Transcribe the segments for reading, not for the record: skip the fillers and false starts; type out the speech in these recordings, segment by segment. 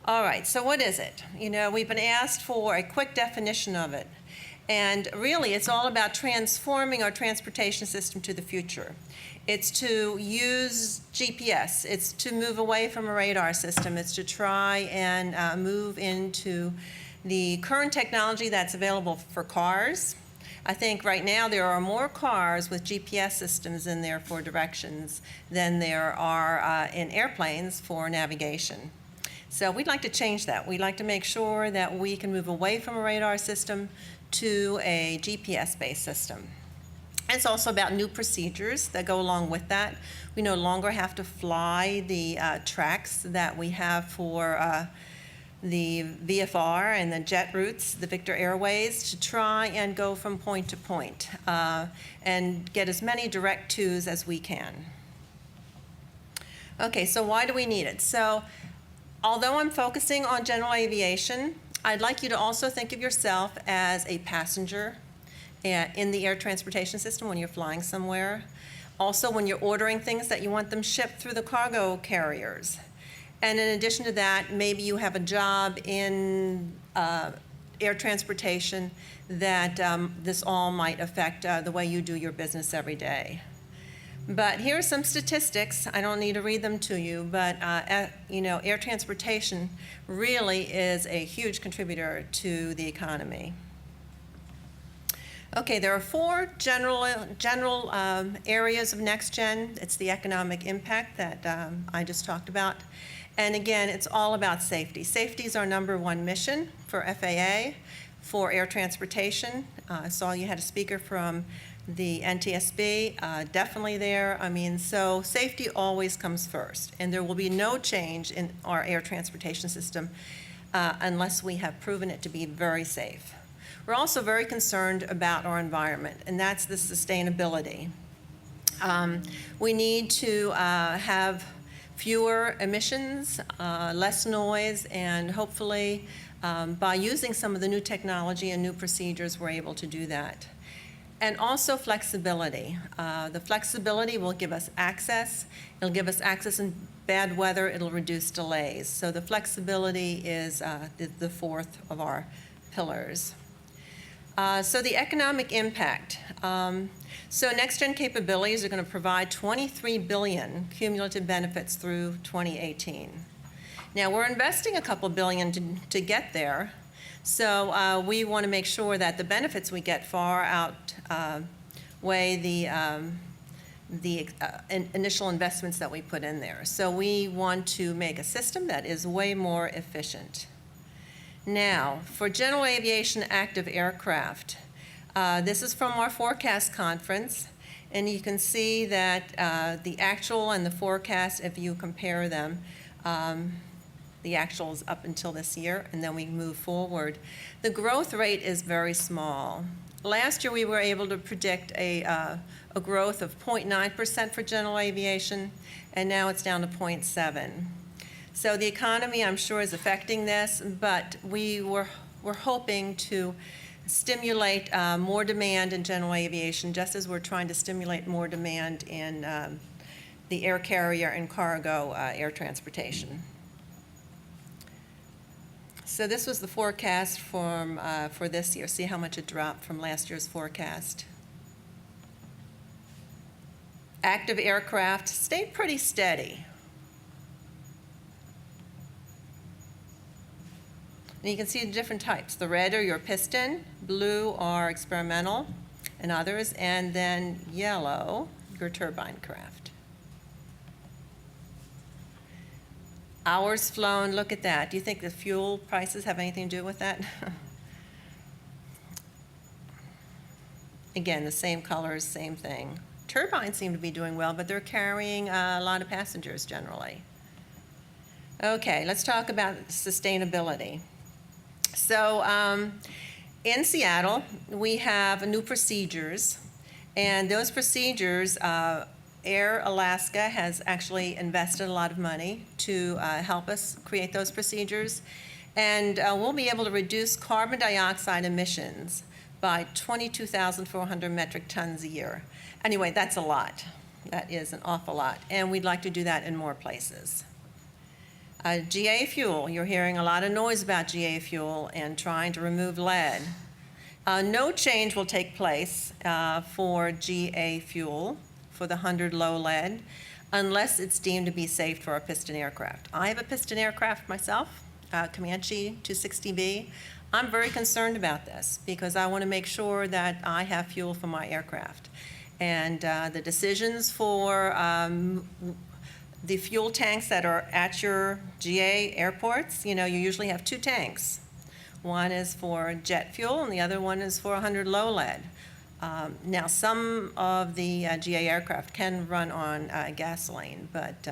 All right, so what is it? You know, we've been asked for a quick definition of it. And really, it's all about transforming our transportation system to the future. It's to use GPS. It's to move away from a radar system. It's to try and move into the current technology that's available for cars. I think right now there are more cars with GPS systems in there for directions than there are in airplanes for navigation. So we'd like to change that. We'd like to make sure that we can move away from a radar system to a GPS-based system. And it's also about new procedures that go along with that. We no longer have to fly the tracks that we have for the VFR and the jet routes, the Victor Airways, to try and go from point to point and get as many direct twos as we can. Okay, so why do we need it? So, although I'm focusing on general aviation, I'd like you to also think of yourself as a passenger in the air transportation system when you're flying somewhere. Also, when you're ordering things that you want them shipped through the cargo carriers. And in addition to that, maybe you have a job in air transportation that this all might affect the way you do your business every day. But here are some statistics. I don't need to read them to you, but you know, air transportation really is a huge contributor to the economy. Okay, there are four general areas of NextGen. It's the economic impact that I just talked about. And again, it's all about safety. Safety is our #1 mission for FAA, for air transportation. I saw you had a speaker from the NTSB, definitely there. I mean, so safety always comes first, and there will be no change in our air transportation system unless we have proven it to be very safe. We're also very concerned about our environment, and that's the sustainability. We need to have fewer emissions, less noise, and hopefully by using some of the new technology and new procedures, we're able to do that. And also flexibility. The flexibility will give us access. It'll give us access in bad weather. It'll reduce delays. So the flexibility is the fourth of our pillars. So the economic impact. So NextGen capabilities are going to provide 23 billion cumulative benefits through 2018. Now we're investing a couple billion to get there. So we want to make sure that the benefits we get far outweigh the initial investments that we put in there. So we want to make a system that is way more efficient. Now, for general aviation active aircraft, this is from our forecast conference, and you can see that the actual and the forecast, if you compare them, the actuals up until this year, and then we move forward. The growth rate is very small. Last year we were able to predict a growth of 0.9% for general aviation, and now it's down to 0.7. So the economy, I'm sure, is affecting this, but we're hoping to stimulate more demand in general aviation, just as we're trying to stimulate more demand in the air carrier and cargo air transportation. So this was the forecast for this year. See how much it dropped from last year's forecast. Active aircraft stayed pretty steady. And you can see the different types. The red are your piston, blue are experimental and others, and then yellow, your turbine craft. Hours flown, look at that. Do you think the fuel prices have anything to do with that? Again, the same colors, same thing. Turbines seem to be doing well, but they're carrying a lot of passengers generally. Okay, let's talk about sustainability. So in Seattle, we have new procedures, and those procedures, Air Alaska has actually invested a lot of money to help us create those procedures, and we'll be able to reduce carbon dioxide emissions by 22,400 metric tons a year. Anyway, that's a lot. That is an awful lot, and we'd like to do that in more places. GA fuel, you're hearing a lot of noise about GA fuel and trying to remove lead. No change will take place for GA fuel for the 100 low lead unless it's deemed to be safe for a piston aircraft. I have a piston aircraft myself, Comanche 260B. I'm very concerned about this because I want to make sure that I have fuel for my aircraft. And the decisions for the fuel tanks that are at your GA airports, you usually have two tanks. One is for jet fuel and the other one is for 100 low lead. Now, some of the GA aircraft can run on gasoline, but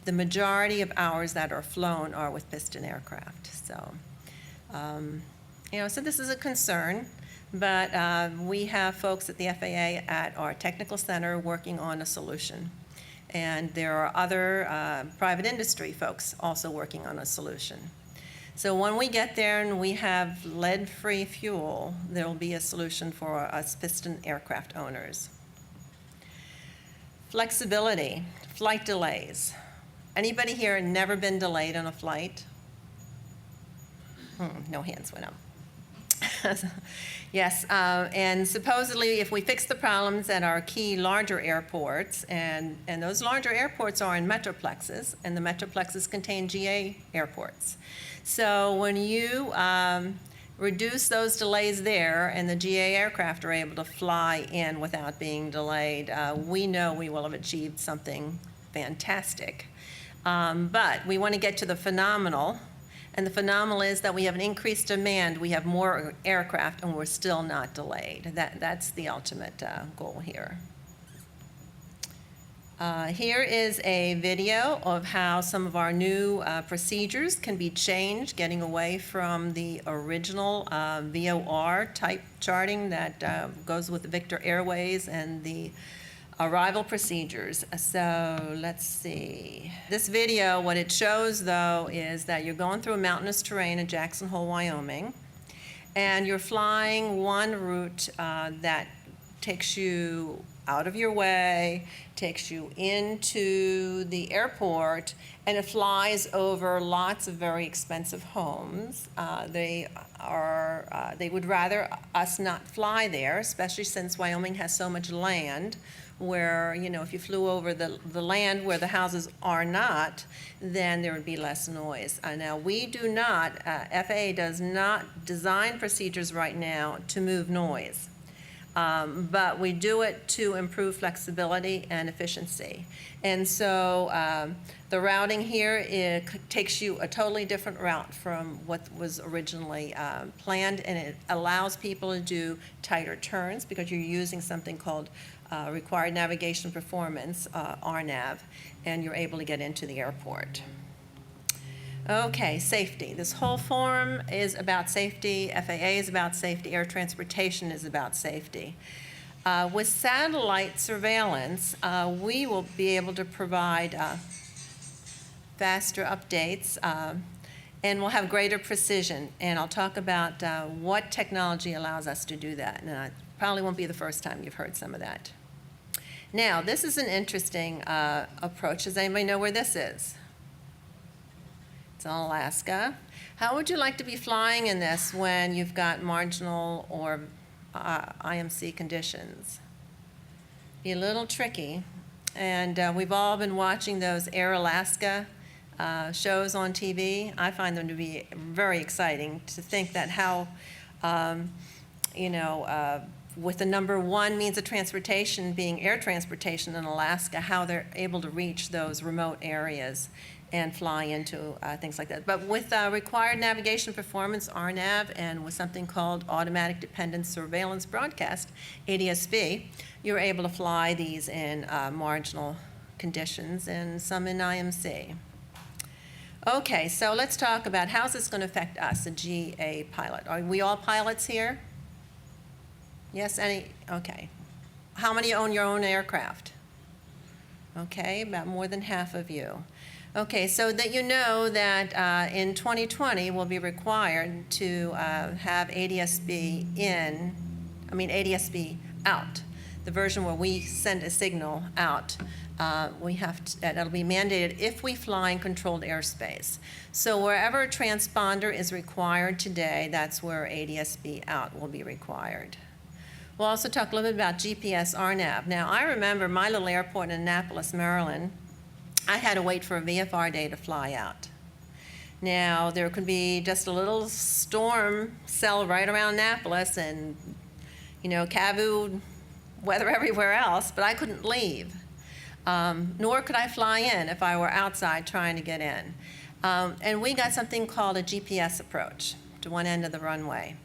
the majority of hours that are flown are with piston aircraft. So, so this is a concern, but we have folks at the FAA at our technical center working on a solution. And there are other private industry folks also working on a solution. So when we get there and we have lead-free fuel, there will be a solution for us piston aircraft owners. Flexibility, flight delays. Anybody here never been delayed on a flight? No hands went up. Yes, and supposedly if we fix the problems at our key larger airports, and those larger airports are in metroplexes, and the metroplexes contain GA airports. So when you reduce those delays there and the GA aircraft are able to fly in without being delayed, we know we will have achieved something fantastic. But we want to get to the phenomenal. And the phenomenal is that we have an increased demand, we have more aircraft, and we're still not delayed. That's the ultimate goal here. Here is a video of how some of our new procedures can be changed, getting away from the original VOR type charting that goes with the Victor Airways and the arrival procedures. So let's see. This video, what it shows though is that you're going through a mountainous terrain in Jackson Hole, Wyoming, and you're flying one route that takes you out of your way, takes you into the airport, and it flies over lots of very expensive homes. They would rather us not fly there, especially since Wyoming has so much land where, if you flew over the land where the houses are not, then there would be less noise. Now, we do not, FAA does not design procedures right now to move noise. But we do it to improve flexibility and efficiency. And so the routing here takes you a totally different route from what was originally planned, and it allows people to do tighter turns because you're using something called Required Navigation Performance, RNAV, and you're able to get into the airport. Okay, safety. This whole forum is about safety. FAA is about safety. Air transportation is about safety. With satellite surveillance, we will be able to provide faster updates and we'll have greater precision. And I'll talk about what technology allows us to do that. And it probably won't be the first time you've heard some of that. Now, this is an interesting approach. Does anybody know where this is? It's in Alaska. How would you like to be flying in this when you've got marginal or IMC conditions? Be a little tricky. And we've all been watching those Air Alaska shows on TV. I find them to be very exciting to think that how, with the number one means of transportation being air transportation in Alaska, how they're able to reach those remote areas and fly into things like that. But with Required Navigation Performance, RNAV, and with something called Automatic Dependent Surveillance Broadcast, ADSB, you're able to fly these in marginal conditions and some in IMC. Okay, so let's talk about how's this going to affect us, a GA pilot. Are we all pilots here? Yes, any? Okay. How many own your own aircraft? Okay, about more than half of you. Okay, so that you know that in 2020 we'll be required to have ADSB ADSB out, the version where we send a signal out That'll be mandated if we fly in controlled airspace. So wherever a transponder is required today, that's where ADS-B out will be required. We'll also talk a little bit about GPS RNAV. Now, I remember my little airport in Annapolis, Maryland, I had to wait for a VFR day to fly out. Now, there could be just a little storm cell right around Annapolis and, Cavu weather everywhere else, but I couldn't leave. Nor could I fly in if I were outside trying to get in. And we got something called a GPS approach to one end of the runway.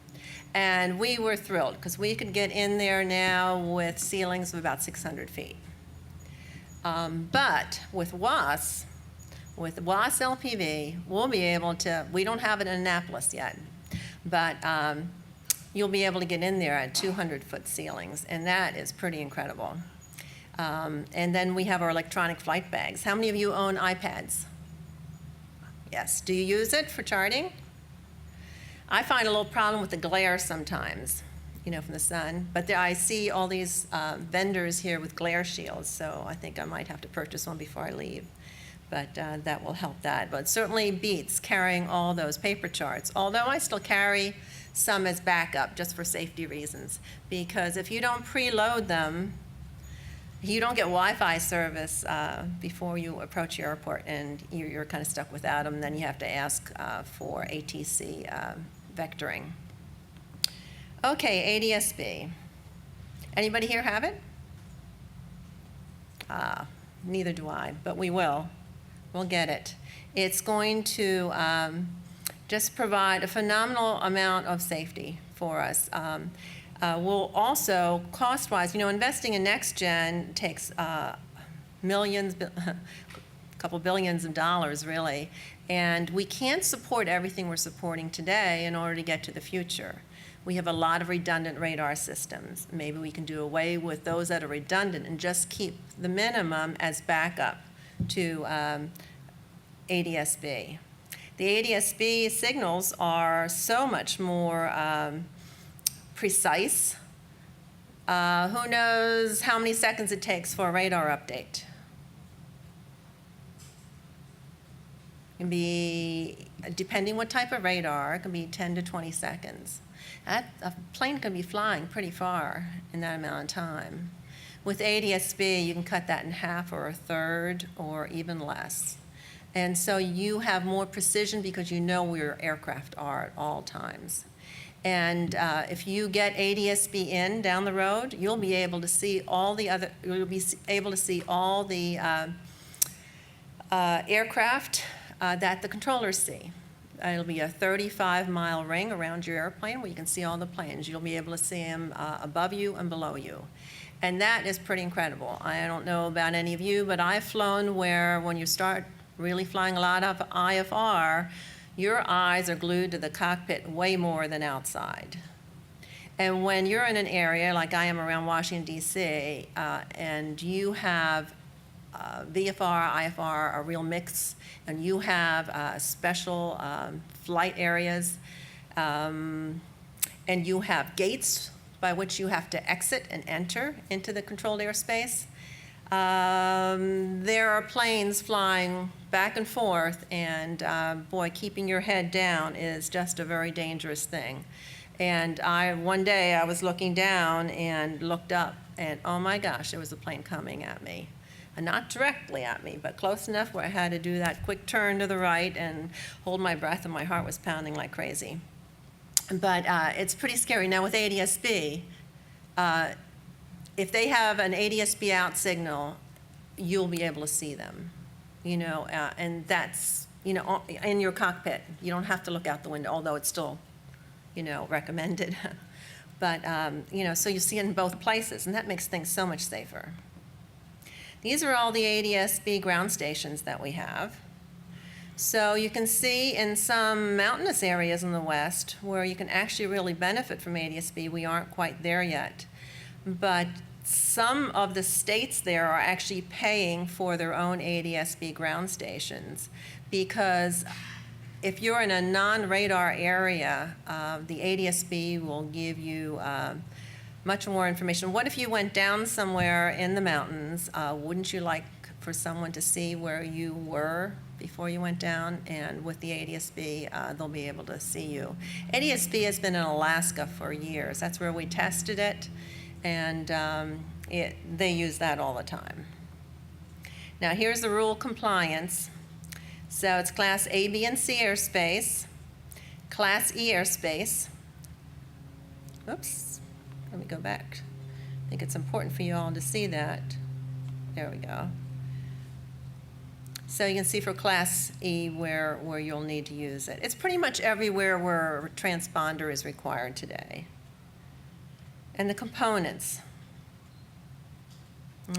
And we were thrilled because we could get in there now with ceilings of about 600 feet. But with WAS LPV, we'll be able to, we don't have it in Annapolis yet, but you'll be able to get in there at 200-foot ceilings, and that is pretty incredible. And then we have our electronic flight bags. How many of you own iPads? Yes. Do you use it for charting? I find a little problem with the glare sometimes, from the sun. But I see all these vendors here with glare shields, so I think I might have to purchase one before I leave. But that will help that. But it certainly beats carrying all those paper charts, although I still carry some as backup just for safety reasons. Because if you don't preload them, you don't get Wi-Fi service before you approach the airport, and you're kind of stuck without them. Then you have to ask for ATC vectoring. Okay, ADS-B. Anybody here have it? Neither do I, but we will. We'll get it. It's going to just provide a phenomenal amount of safety for us. Will also, cost-wise, investing in NextGen takes millions, a couple billions of dollars, really. And we can't support everything we're supporting today in order to get to the future. We have a lot of redundant radar systems. Maybe we can do away with those that are redundant and just keep the minimum as backup to ADS-B. The ADS-B signals are so much more precise. Who knows how many seconds it takes for a radar update? It can be, depending what type of radar, it can be 10 to 20 seconds. A plane can be flying pretty far in that amount of time. With ADS-B, you can cut that in half or a third or even less. And so you have more precision because you know where your aircraft are at all times. And if you get ADS-B in down the road, you'll be able to see all the aircraft that the controllers see. It'll be a 35-mile ring around your airplane where you can see all the planes. You'll be able to see them above you and below you. And that is pretty incredible. I don't know about any of you, but I've flown where when you start really flying a lot of IFR, your eyes are glued to the cockpit way more than outside. And when you're in an area like I am around Washington, D.C., and you have VFR, IFR, a real mix, and you have special flight areas, and you have gates by which you have to exit and enter into the controlled airspace. There are planes flying back and forth, and boy, keeping your head down is just a very dangerous thing. And one day I was looking down and looked up, and oh my gosh, there was a plane coming at me. And not directly at me, but close enough where I had to do that quick turn to the right and hold my breath, and my heart was pounding like crazy. But it's pretty scary. Now with ADS-B, if they have an ADS-B out signal, you'll be able to see them, and that's, in your cockpit. You don't have to look out the window, although it's still, recommended. But, so you see it in both places, and that makes things so much safer. These are all the ADS-B ground stations that we have. So you can see in some mountainous areas in the West where you can actually really benefit from ADS-B, we aren't quite there yet. But some of the states there are actually paying for their own ADS-B ground stations, because if you're in a non-radar area, the ADS-B will give you much more information. What if you went down somewhere in the mountains? Wouldn't you like for someone to see where you were before you went down, and with the ADS-B, they'll be able to see you. ADS-B has been in Alaska for years. That's where we tested it, and they use that all the time. Now here's the rule compliance. So it's Class A, B, and C airspace, Class E airspace. Oops, let me go back. I think it's important for you all to see that. There we go. So you can see for Class E where you'll need to use it. It's pretty much everywhere where a transponder is required today. And the components.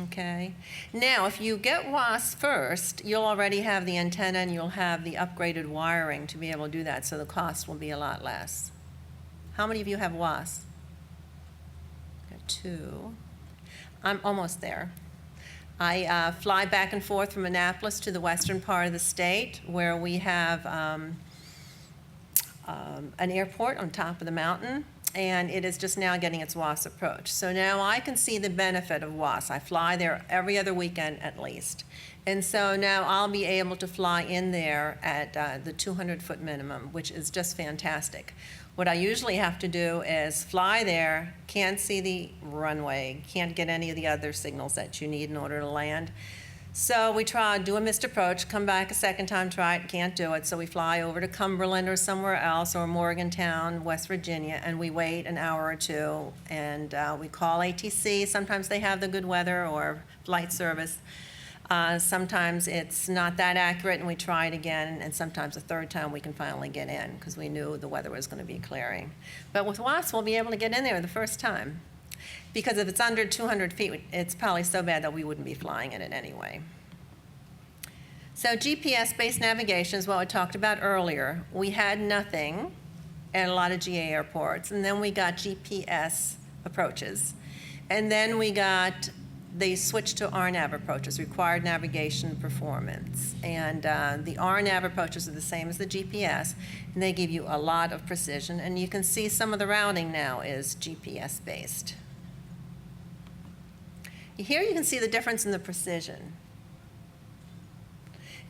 Okay. Now, if you get WAS first, you'll already have the antenna and you'll have the upgraded wiring to be able to do that, so the cost will be a lot less. How many of you have WAS? Got 2. I'm almost there. I fly back and forth from Annapolis to the western part of the state, where we have an airport on top of the mountain, and it is just now getting its WAS approach. So now I can see the benefit of WAS. I fly there every other weekend at least. And so now I'll be able to fly in there at the 200-foot minimum, which is just fantastic. What I usually have to do is fly there, can't see the runway, can't get any of the other signals that you need in order to land. So we try, do a missed approach, come back a second time, try it, can't do it. So we fly over to Cumberland or somewhere else, or Morgantown, West Virginia, and we wait an hour or two, and we call ATC. Sometimes they have the good weather or flight service. Sometimes it's not that accurate, and we try it again, and sometimes the third time we can finally get in because we knew the weather was going to be clearing. But with WAS, we'll be able to get in there the first time. Because if it's under 200 feet, it's probably so bad that we wouldn't be flying in it anyway. So GPS-based navigation is what I talked about earlier. We had nothing at a lot of GA airports, and then we got GPS approaches. And then they switched to RNAV approaches, required navigation performance. And the RNAV approaches are the same as the GPS, and they give you a lot of precision. And you can see some of the routing now is GPS-based. Here you can see the difference in the precision.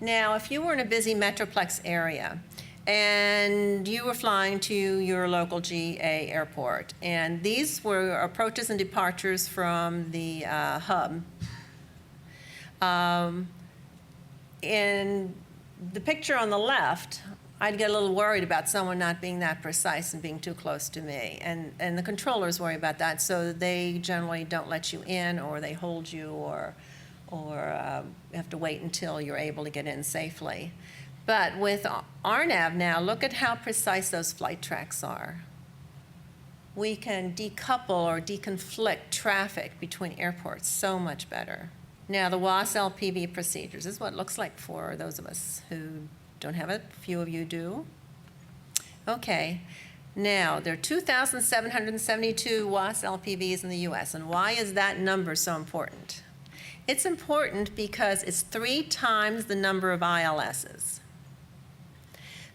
Now, if you were in a busy metroplex area and you were flying to your local GA airport, and these were approaches and departures from the hub, in the picture on the left, I'd get a little worried about someone not being that precise and being too close to me. And the controllers worry about that, so they generally don't let you in, or they hold you, or you have to wait until you're able to get in safely. But with RNAV now, look at how precise those flight tracks are. We can decouple or deconflict traffic between airports so much better. Now, the WAS LPV procedures this is what it looks like for those of us who don't have it. A few of you do. Okay. Now, there are 2,772 WAS LPVs in the U.S., and why is that number so important? It's important because it's 3 times the number of ILSs.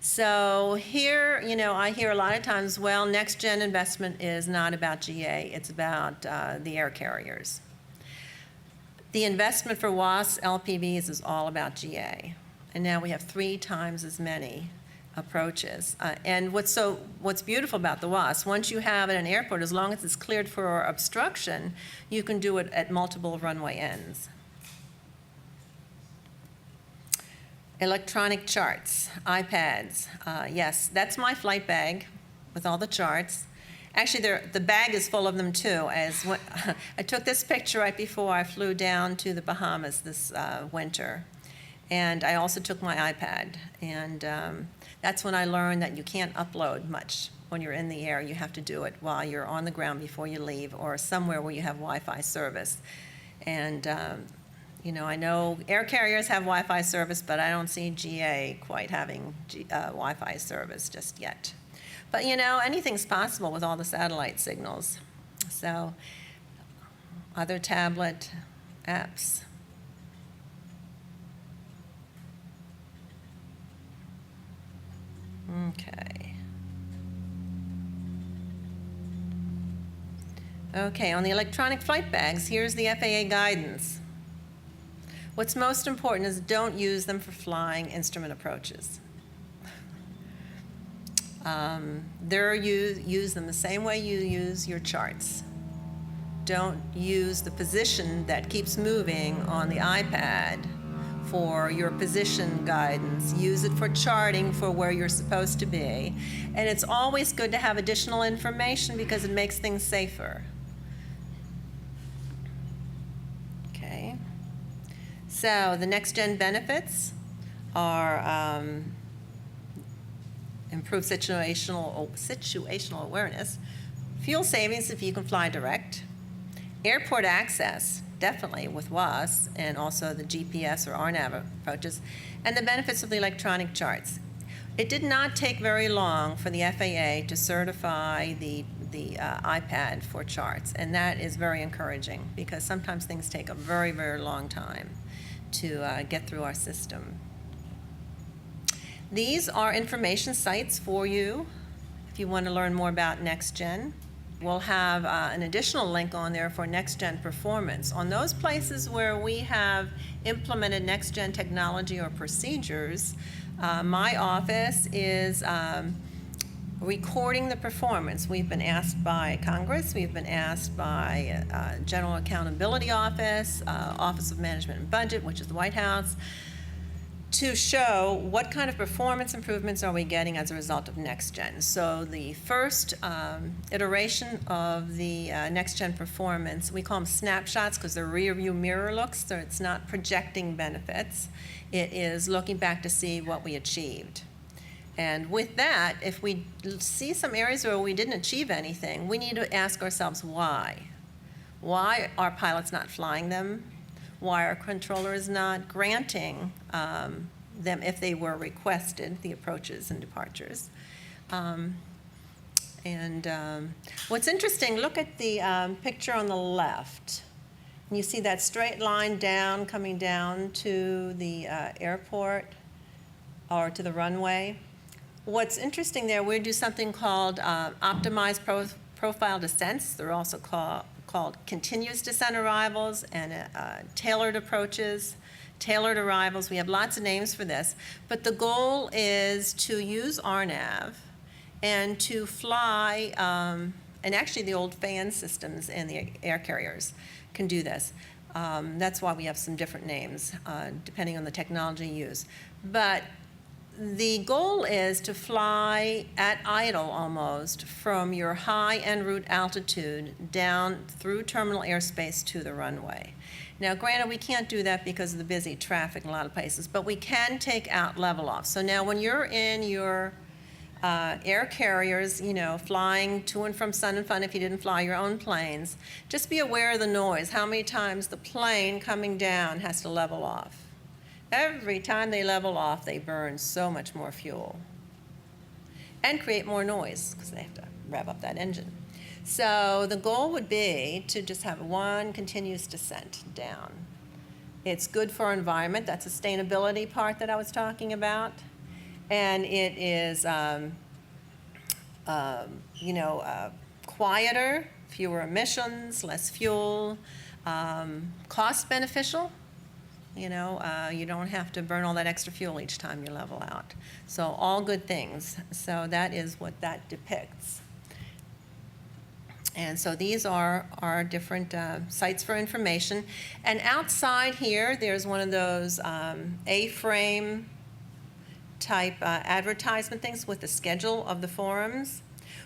So here, I hear a lot of times, well, NextGen investment is not about GA, it's about the air carriers. The investment for WAS LPVs is all about GA. And now we have 3 times as many approaches. And what's beautiful about the WAS, once you have it at an airport, as long as it's cleared for obstruction, you can do it at multiple runway ends. Electronic charts, iPads. Yes, that's my flight bag with all the charts. Actually, the bag is full of them too. I took this picture right before I flew down to the Bahamas this winter. And I also took my iPad. And that's when I learned that you can't upload much when you're in the air. You have to do it while you're on the ground before you leave, or somewhere where you have Wi-Fi service. And I know air carriers have Wi-Fi service, but I don't see GA quite having Wi-Fi service just yet. But anything's possible with all the satellite signals. So, other tablet apps. Okay. Okay, on the electronic flight bags, here's the FAA guidance. What's most important is don't use them for flying instrument approaches. Use them the same way you use your charts. Don't use the position that keeps moving on the iPad for your position guidance. Use it for charting for where you're supposed to be. And it's always good to have additional information because it makes things safer. Okay. So the NextGen benefits are improved situational awareness, fuel savings if you can fly direct, airport access, definitely with WAS, and also the GPS or RNAV approaches, and the benefits of the electronic charts. It did not take very long for the FAA to certify the iPad for charts, and that is very encouraging because sometimes things take a very, very long time to get through our system. These are information sites for you if you want to learn more about NextGen. We'll have an additional link on there for NextGen performance. On those places where we have implemented NextGen technology or procedures, my office is recording the performance. We've been asked by Congress, we've been asked by General Accountability Office, Office of Management and Budget, which is the White House, to show what kind of performance improvements are we getting as a result of NextGen. So the first iteration of the NextGen performance, we call them snapshots because they're rear view mirror looks, so it's not projecting benefits. It is looking back to see what we achieved. And with that, if we see some areas where we didn't achieve anything, we need to ask ourselves why. Why are pilots not flying them? Why our controller is not granting them if they were requested, the approaches and departures. What's interesting, look at the picture on the left. You see that straight line down, coming down to the airport or to the runway. What's interesting there, we do something called optimized profile descents. They're also called continuous descent arrivals and tailored approaches, tailored arrivals. We have lots of names for this, but the goal is to use RNAV and to fly, and actually the old fan systems and the air carriers can do this. That's why we have some different names depending on the technology used. But the goal is to fly at idle almost from your high en route altitude down through terminal airspace to the runway. Now, granted, we can't do that because of the busy traffic in a lot of places, but we can take out level off. So now when you're in your air carriers, you know, flying to and from Sun and Fun if you didn't fly your own planes, just be aware of the noise, how many times the plane coming down has to level off. Every time they level off, they burn so much more fuel and create more noise because they have to rev up that engine. So the goal would be to just have one continuous descent down. It's good for our environment, that sustainability part that I was talking about. And it is, quieter, fewer emissions, less fuel, cost beneficial. You know, you don't have to burn all that extra fuel each time you level out. So all good things. So that is what that depicts. And so these are our different sites for information. And outside here, there's one of those A-frame type advertisement things with the schedule of the forums.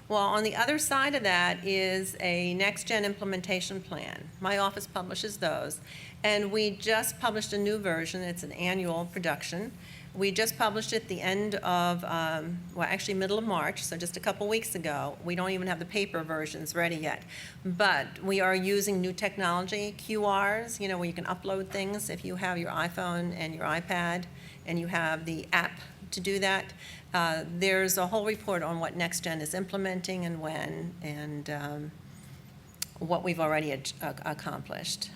Well, on the other side of that is a NextGen implementation plan. My office publishes those. And we just published a new version. It's an annual production. We just published it the end of, actually middle of March, so just a couple weeks ago. We don't even have the paper versions ready yet. But we are using new technology, QRs, you know, where you can upload things if you have your iPhone and your iPad and you have the app to do that. There's a whole report on what NextGen is implementing and when and what we've already accomplished.